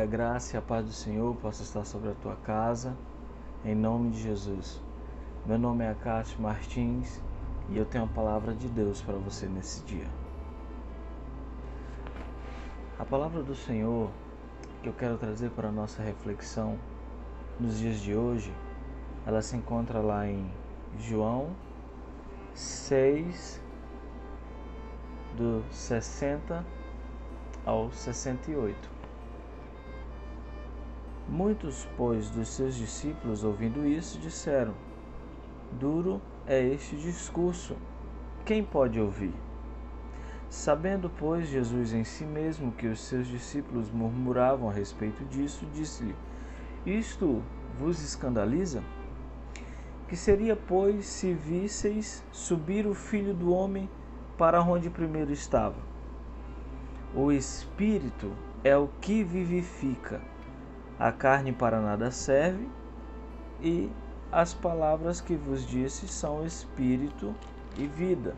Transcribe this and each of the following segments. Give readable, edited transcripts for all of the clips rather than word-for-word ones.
a graça e a paz do Senhor possa estar sobre a tua casa, em nome de Jesus. Meu nome é Acácio Martins e eu tenho a palavra de Deus para você nesse dia. A palavra do Senhor que eu quero trazer para a nossa reflexão nos dias de hoje, ela se encontra lá em João 6, do 60 ao 68. Muitos, pois, dos seus discípulos, ouvindo isso, disseram: Duro é este discurso, quem pode ouvir? Sabendo, pois, Jesus em si mesmo que os seus discípulos murmuravam a respeito disso, disse-lhe: Isto vos escandaliza? Que seria, pois, se visseis subir o Filho do Homem para onde primeiro estava? O Espírito é o que vivifica, a carne para nada serve, e as palavras que vos disse são Espírito e vida.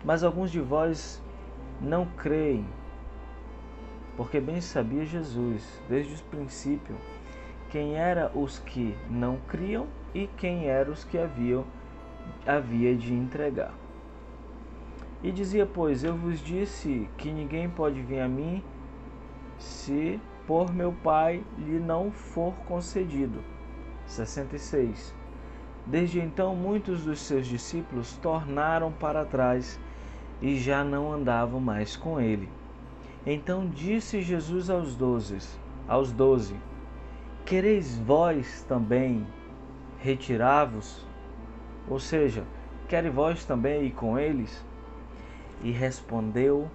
Mas alguns de vós não creem, porque bem sabia Jesus, desde o princípio, quem eram os que não criam e quem eram os que havia de entregar. E dizia, pois, eu vos disse que ninguém pode vir a mim se por meu Pai lhe não for concedido. 66. Desde então muitos dos seus discípulos tornaram para trás e já não andavam mais com ele. Então disse Jesus aos doze, quereis vós também retirar-vos? Ou seja, quereis vós também ir com eles? E respondeu,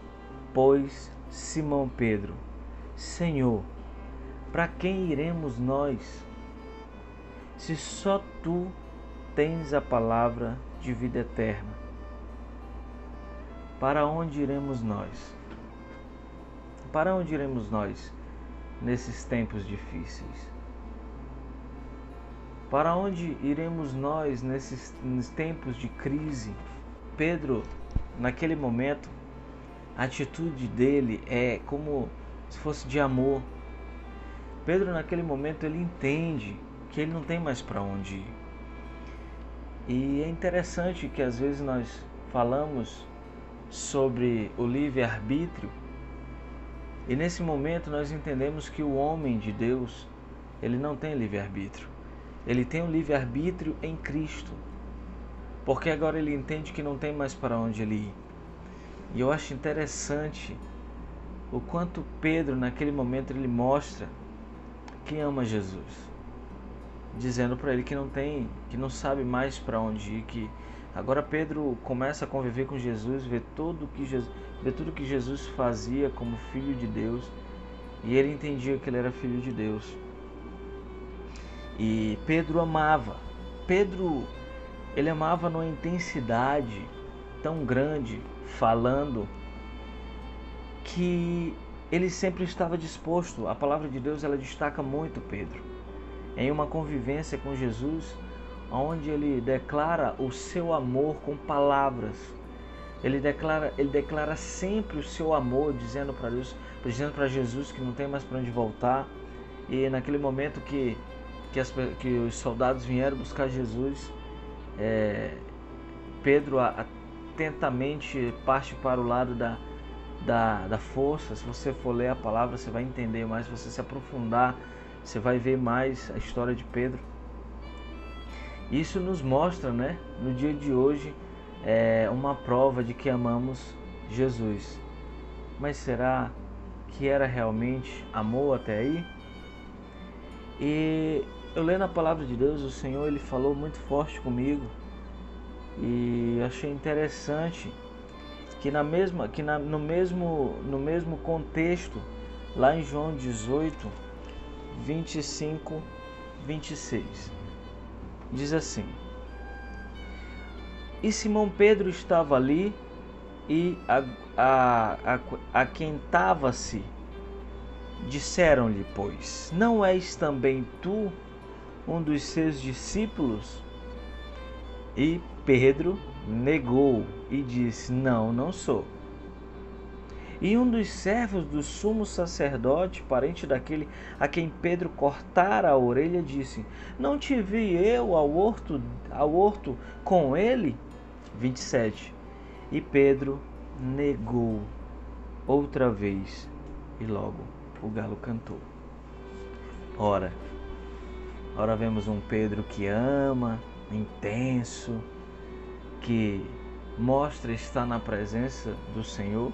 pois, Simão Pedro, Senhor, para quem iremos nós? Se só tu tens a palavra de vida eterna. Para onde iremos nós? Para onde iremos nós nesses tempos difíceis? Para onde iremos nós nesses tempos de crise? Pedro, naquele momento, a atitude dele é como se fosse de amor. Pedro, naquele momento, ele entende que ele não tem mais para onde ir. E é interessante que às vezes nós falamos sobre o livre-arbítrio e nesse momento nós entendemos que o homem de Deus, ele não tem livre-arbítrio. Ele tem o livre-arbítrio em Cristo, porque agora ele entende que não tem mais para onde ele ir. E eu acho interessante o quanto Pedro, naquele momento, ele mostra que ama Jesus, dizendo para ele que não sabe mais para onde ir, que agora Pedro começa a conviver com Jesus, vê tudo que Jesus fazia como filho de Deus, e ele entendia que ele era filho de Deus. E Pedro amava. Ele amava numa intensidade tão grande, falando, que ele sempre estava disposto. A palavra de Deus, ela destaca muito Pedro em uma convivência com Jesus, onde ele declara o seu amor com palavras. Ele declara sempre o seu amor, dizendo para Jesus que não tem mais para onde voltar. E naquele momento que os soldados vieram buscar Jesus, Pedro atentamente parte para o lado da força. Se você for ler a palavra, você vai entender mais. Se você se aprofundar, você vai ver mais a história de Pedro. Isso nos mostra, no dia de hoje, uma prova de que amamos Jesus. Mas será que era realmente amor até aí? E eu lendo a palavra de Deus, o Senhor, ele falou muito forte comigo, e achei interessante que no mesmo contexto, lá em João 18, 25, 26, diz assim: E Simão Pedro estava ali e aquentava-se. Disseram-lhe, pois, não és também tu um dos seus discípulos? E Pedro negou e disse, não sou. E um dos servos do sumo sacerdote, parente daquele a quem Pedro cortara a orelha, disse: Não te vi eu ao horto com ele? 27. E Pedro negou outra vez, e logo o galo cantou. Ora vemos um Pedro que ama, intenso, que mostra estar na presença do Senhor.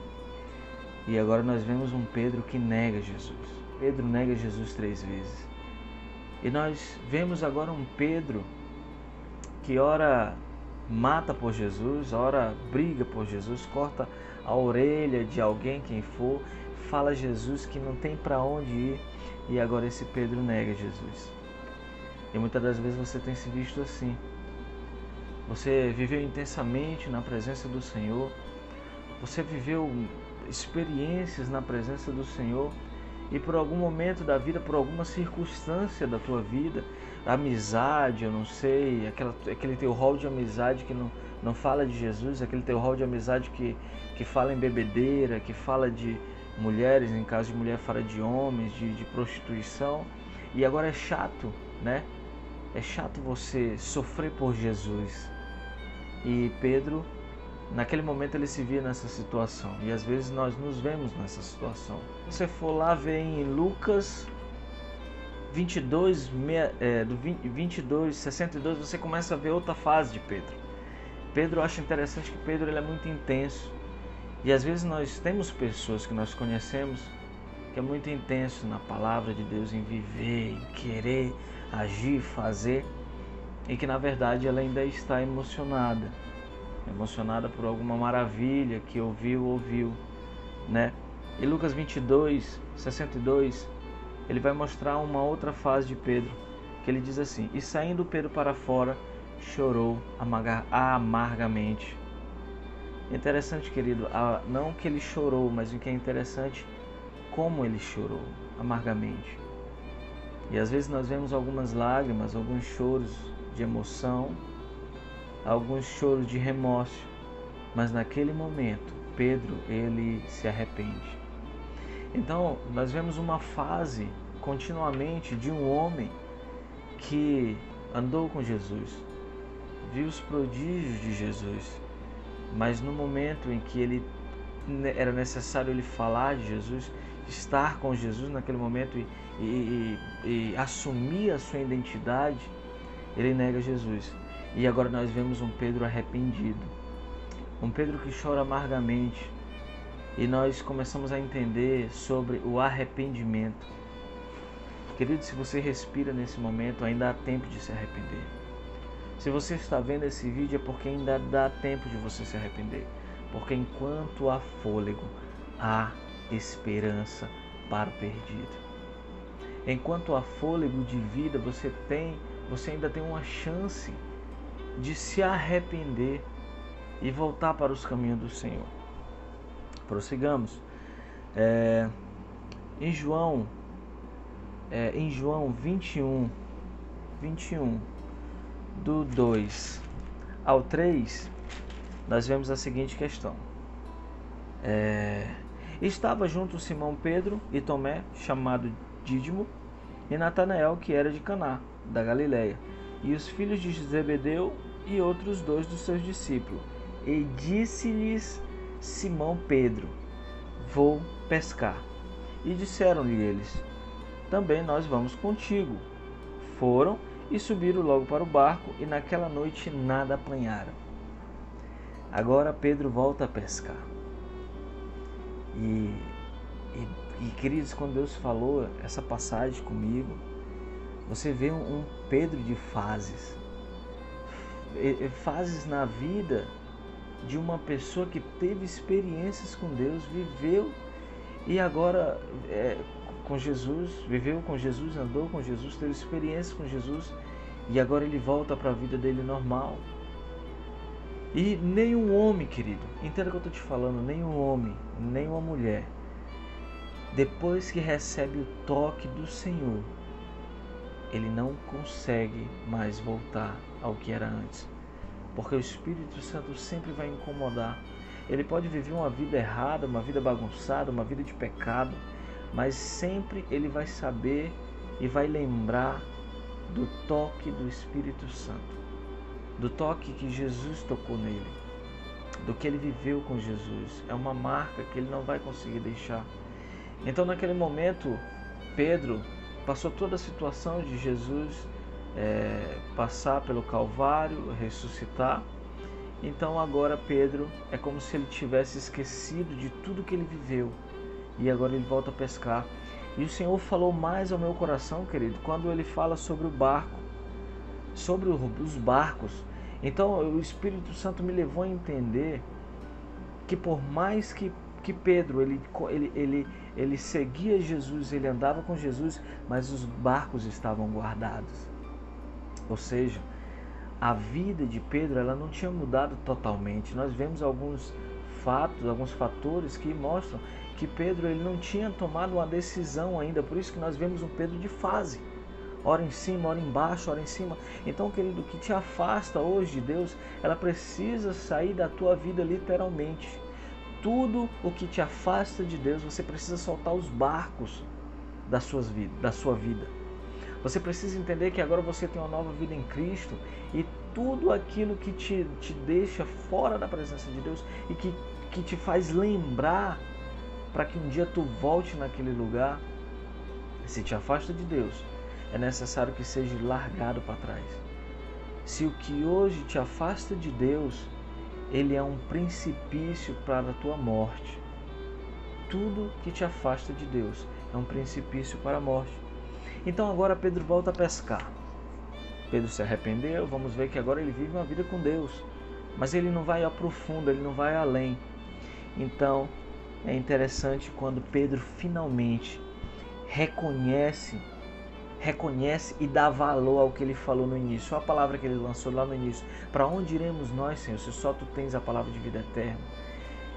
E agora nós vemos um Pedro que nega Jesus. Pedro nega Jesus 3 vezes. E nós vemos agora um Pedro que ora mata por Jesus, ora briga por Jesus, corta a orelha de alguém, quem for, fala a Jesus que não tem para onde ir. E agora esse Pedro nega Jesus. E muitas das vezes você tem se visto assim. Você viveu intensamente na presença do Senhor. Você viveu experiências na presença do Senhor. E por algum momento da vida, por alguma circunstância da tua vida, amizade, eu não sei, aquele teu rol de amizade que não fala de Jesus, aquele teu rol de amizade que fala em bebedeira, que fala de mulheres, em caso de mulher fala de homens, de prostituição. E agora é chato, né? É chato você sofrer por Jesus. E Pedro, naquele momento, ele se via nessa situação. E às vezes nós nos vemos nessa situação. Se você for lá ver em Lucas 22, 62, você começa a ver outra fase de Pedro. Pedro, eu acho interessante que Pedro ele é muito intenso. E às vezes nós temos pessoas que nós conhecemos que é muito intenso na palavra de Deus, em viver, em querer agir, fazer, e que na verdade ela ainda está emocionada por alguma maravilha que ouviu, né? E Lucas 22, 62, ele vai mostrar uma outra fase de Pedro, que ele diz assim: E saindo Pedro para fora, chorou amargamente. Interessante, querido, não que ele chorou, mas o que é interessante, como ele chorou amargamente. E às vezes nós vemos algumas lágrimas, alguns choros de emoção, alguns choros de remorso, mas naquele momento Pedro ele se arrepende. Então nós vemos uma fase continuamente de um homem que andou com Jesus, viu os prodígios de Jesus, mas no momento em que ele era necessário ele falar de Jesus, estar com Jesus naquele momento e assumir a sua identidade, ele nega Jesus. E agora nós vemos um Pedro arrependido, um Pedro que chora amargamente, e nós começamos a entender sobre o arrependimento. Querido, se você respira nesse momento, ainda há tempo de se arrepender. Se você está vendo esse vídeo é porque ainda dá tempo de você se arrepender, porque enquanto há fôlego, há esperança para o perdido. Enquanto há fôlego de vida, você ainda tem uma chance de se arrepender e voltar para os caminhos do Senhor. Prossigamos. Em João 21, do 2 ao 3, nós vemos a seguinte questão. Estava junto Simão Pedro e Tomé, chamado Dídimo, e Natanael, que era de Caná, da Galileia, e os filhos de Zebedeu e outros 2 dos seus discípulos. E disse-lhes Simão Pedro: Vou pescar. E disseram-lhe eles: Também nós vamos contigo. Foram e subiram logo para o barco, e naquela noite nada apanharam. Agora Pedro volta a pescar. E queridos, quando Deus falou essa passagem comigo, você vê um Pedro de fases na vida de uma pessoa que teve experiências com Deus, viveu e agora com Jesus, viveu com Jesus, andou com Jesus, teve experiências com Jesus, e agora ele volta para a vida dele normal. E nenhum homem, querido, entenda o que eu estou te falando, nenhum homem, nenhuma mulher, depois que recebe o toque do Senhor, ele não consegue mais voltar ao que era antes, porque o Espírito Santo sempre vai incomodar. ele pode viver uma vida errada, uma vida bagunçada, uma vida de pecado, mas sempre ele vai saber e vai lembrar do toque do Espírito Santo, do toque que Jesus tocou nele, do que ele viveu com Jesus. É uma marca que ele não vai conseguir deixar. Então, naquele momento, Pedro passou toda a situação de Jesus passar pelo Calvário, ressuscitar. Então agora Pedro é como se ele tivesse esquecido de tudo que ele viveu e agora ele volta a pescar. E o Senhor falou mais ao meu coração, querido, quando ele fala sobre o barco, sobre os barcos. Então o Espírito Santo me levou a entender que por mais que Pedro ele seguia Jesus, ele andava com Jesus, mas os barcos estavam guardados. Ou seja, a vida de Pedro ela não tinha mudado totalmente. Nós vemos alguns fatos, alguns fatores que mostram que Pedro ele não tinha tomado uma decisão ainda. Por isso que nós vemos um Pedro de fase. Ora em cima, ora embaixo, ora em cima. Então, querido, o que te afasta hoje de Deus, ela precisa sair da tua vida literalmente. Tudo o que te afasta de Deus, você precisa soltar os barcos da sua vida. Você precisa entender que agora você tem uma nova vida em Cristo e tudo aquilo que te deixa fora da presença de Deus e que te faz lembrar para que um dia tu volte naquele lugar, se te afasta de Deus, é necessário que seja largado para trás. Se o que hoje te afasta de Deus, ele é um precipício para a tua morte. Tudo que te afasta de Deus é um precipício para a morte. Então agora Pedro volta a pescar. Pedro se arrependeu, vamos ver que agora ele vive uma vida com Deus. Mas ele não vai aprofundar, ele não vai além. Então é interessante quando Pedro finalmente reconhece e dá valor ao que ele falou no início. Olha a palavra que ele lançou lá no início. Para onde iremos nós, Senhor, se só Tu tens a palavra de vida eterna?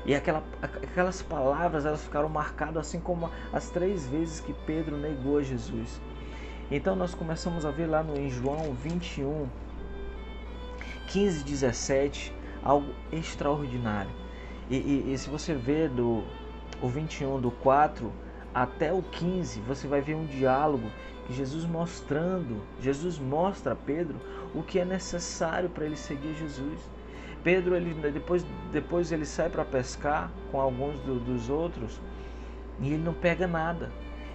E aquelas palavras elas ficaram marcadas assim como as 3 vezes que Pedro negou a Jesus. Então nós começamos a ver lá em João 21, 15 e 17, algo extraordinário. E se você ver o 21, do 4 até o 15, você vai ver um diálogo que Jesus mostra a Pedro o que é necessário para ele seguir Jesus. Pedro, depois ele sai para pescar com alguns dos outros e ele não pega nada.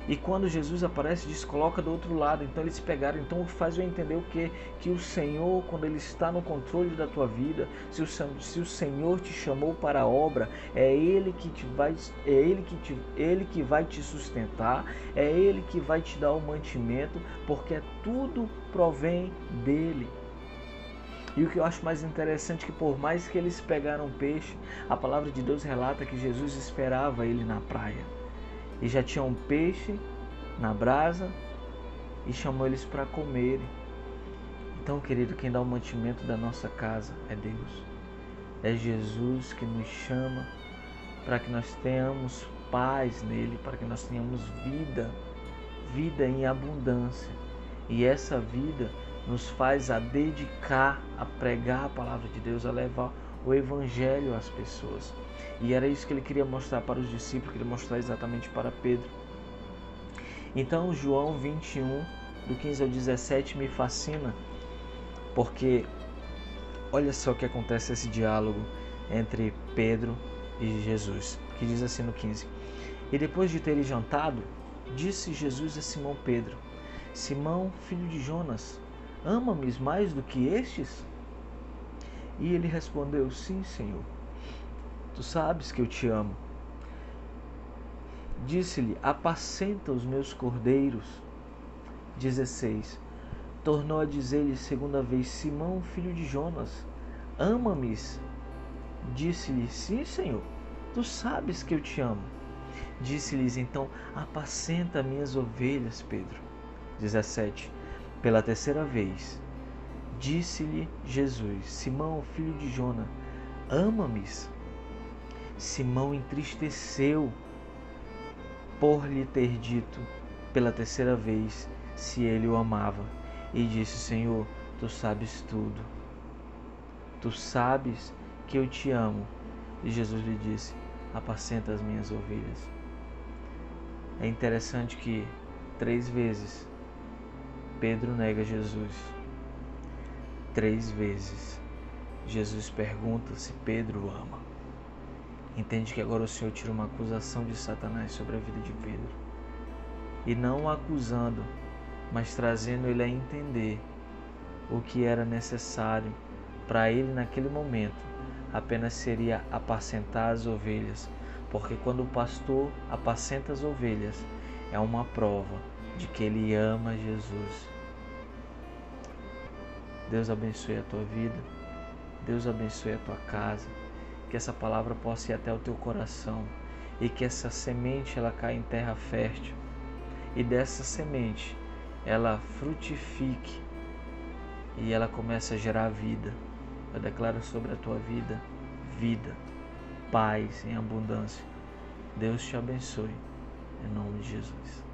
E quando Jesus aparece, diz, coloca do outro lado. Então eles pegaram. Então faz eu entender o quê? Que o Senhor, quando Ele está no controle da tua vida, se o Senhor te chamou para a obra, é Ele que vai te sustentar, é Ele que vai te dar o mantimento, porque tudo provém dEle. E o que eu acho mais interessante é que por mais que eles pegaram peixe, a palavra de Deus relata que Jesus esperava ele na praia. E já tinha um peixe na brasa e chamou eles para comerem. Então, querido, quem dá o mantimento da nossa casa é Deus. É Jesus que nos chama para que nós tenhamos paz nele, para que nós tenhamos vida em abundância. E essa vida nos faz a dedicar a pregar a palavra de Deus, a levar o Evangelho às pessoas. E era isso que ele queria mostrar para os discípulos, queria mostrar exatamente para Pedro. Então João 21, do 15 ao 17 me fascina, porque olha só o que acontece esse diálogo entre Pedro e Jesus, que diz assim no 15: E depois de terem jantado, disse Jesus a Simão Pedro: Simão, filho de Jonas, ama-me mais do que estes? E ele respondeu: Sim, Senhor, Tu sabes que eu te amo. Disse-lhe: Apacenta os meus cordeiros. 16. Tornou a dizer-lhe segunda vez: Simão, filho de Jonas, ama-me? Disse-lhe: Sim, Senhor, Tu sabes que eu te amo. Disse-lhes então: Apacenta minhas ovelhas, Pedro. 17. Pela terceira vez, disse-lhe Jesus: Simão, filho de Jonas, ama-me? Simão entristeceu por lhe ter dito pela terceira vez se ele o amava, e disse: Senhor, Tu sabes tudo. Tu sabes que eu te amo. E Jesus lhe disse: apacenta as minhas ovelhas. É interessante que 3 vezes Pedro nega Jesus. 3 vezes Jesus pergunta se Pedro o ama. Entende que agora o Senhor tira uma acusação de Satanás sobre a vida de Pedro. E não o acusando, mas trazendo ele a entender o que era necessário para ele naquele momento. Apenas seria apacentar as ovelhas, porque quando o pastor apacenta as ovelhas, é uma prova de que ele ama Jesus. Deus abençoe a tua vida, Deus abençoe a tua casa, que essa palavra possa ir até o teu coração e que essa semente ela caia em terra fértil e dessa semente ela frutifique e ela comece a gerar vida. Eu declaro sobre a tua vida, vida, paz em abundância. Deus te abençoe, em nome de Jesus.